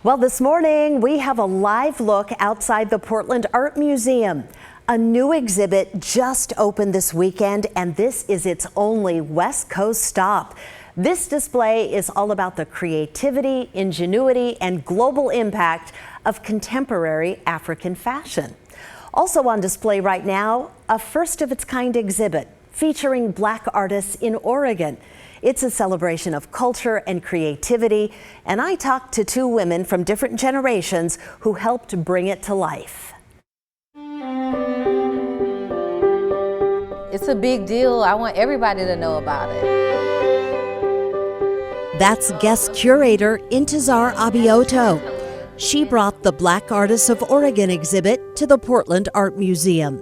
Well, this morning we have a live look outside the Portland Art Museum. A new exhibit just opened this weekend, and this is its only West Coast stop. This display is all about the creativity, ingenuity, and global impact of contemporary African fashion. Also on display right now, a first-of-its-kind exhibit featuring Black artists in Oregon. It's a celebration of culture and creativity, and I talked to two women from different generations who helped bring it to life. It's a big deal. I want everybody to know about it. That's guest curator Intezar Abioto. She brought the Black Artists of Oregon exhibit to the Portland Art Museum.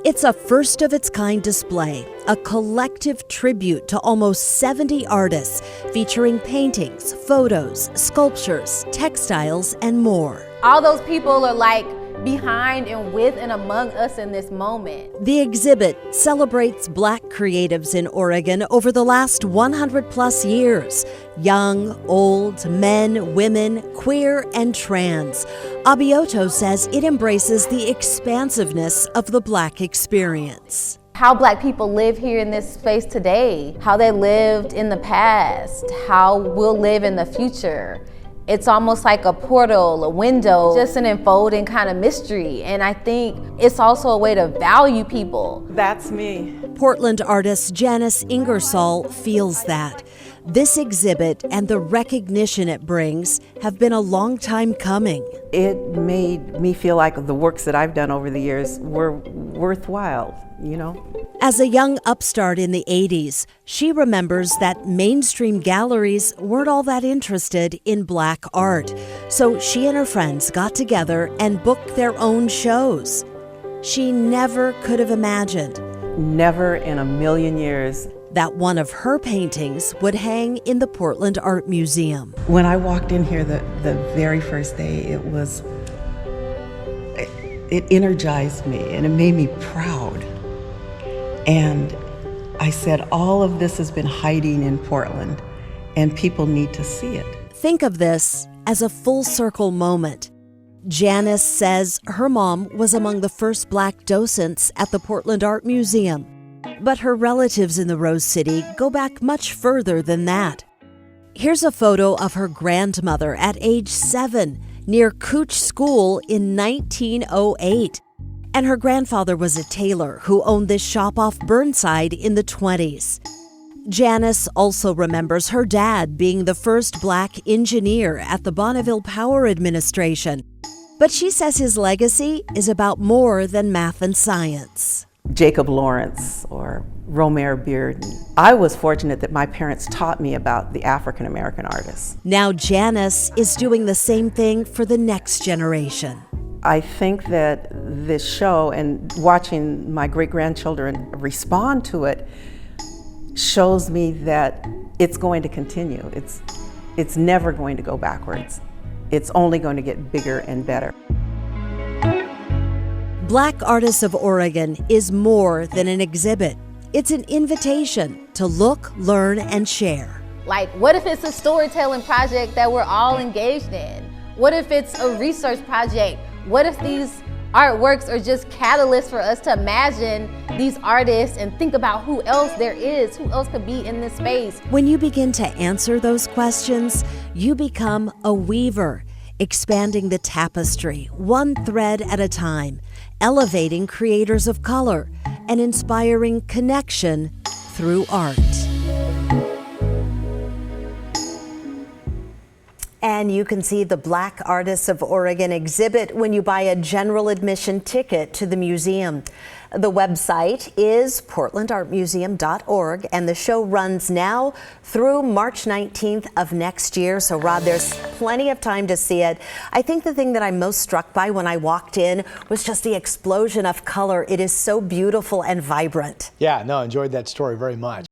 It's a first-of-its-kind display, a collective tribute to almost 70 artists, featuring paintings, photos, sculptures, textiles, and more. All those people are like behind and with and among us in this moment. The exhibit celebrates Black creatives in Oregon over the last 100-plus years. Young, old, men, women, queer, and trans. Abioto says it embraces the expansiveness of the Black experience. How Black people live here in this space today, how they lived in the past, how we'll live in the future. It's almost like a portal, a window, just an unfolding kind of mystery. And I think it's also a way to value people. That's me. Portland artist Janice Ingersoll feels that. This exhibit and the recognition it brings have been a long time coming. It made me feel like the works that I've done over the years were worthwhile, you know? As a young upstart in the 80s, she remembers that mainstream galleries weren't all that interested in Black art. So she and her friends got together and booked their own shows. She never could have imagined. Never in a million years. That one of her paintings would hang in the Portland Art Museum. When I walked in here the very first day, it energized me and it made me proud. And I said, all of this has been hiding in Portland and people need to see it. Think of this as a full circle moment. Janice says her mom was among the first Black docents at the Portland Art Museum. But her relatives in the Rose City go back much further than that. Here's a photo of her grandmother at age 7 near Couch School in 1908. And her grandfather was a tailor who owned this shop off Burnside in the 20s. Janice also remembers her dad being the first Black engineer at the Bonneville Power Administration. But she says his legacy is about more than math and science. Jacob Lawrence or Romare Bearden. I was fortunate that my parents taught me about the African American artists. Now Janice is doing the same thing for the next generation. I think that this show and watching my great-grandchildren respond to it shows me that it's going to continue. It's never going to go backwards. It's only going to get bigger and better. Black Artists of Oregon is more than an exhibit. It's an invitation to look, learn, and share. Like, what if it's a storytelling project that we're all engaged in? What if it's a research project? What if these artworks are just catalysts for us to imagine these artists and think about who else there is, who else could be in this space? When you begin to answer those questions, you become a weaver, expanding the tapestry, one thread at a time, elevating creators of color, and inspiring connection through art. And you can see the Black Artists of Oregon exhibit when you buy a general admission ticket to the museum. The website is portlandartmuseum.org, and the show runs now through March 19th of next year. So, Rod, there's plenty of time to see it. I think the thing that I'm most struck by when I walked in was just the explosion of color. It is so beautiful and vibrant. Yeah, no, enjoyed that story very much.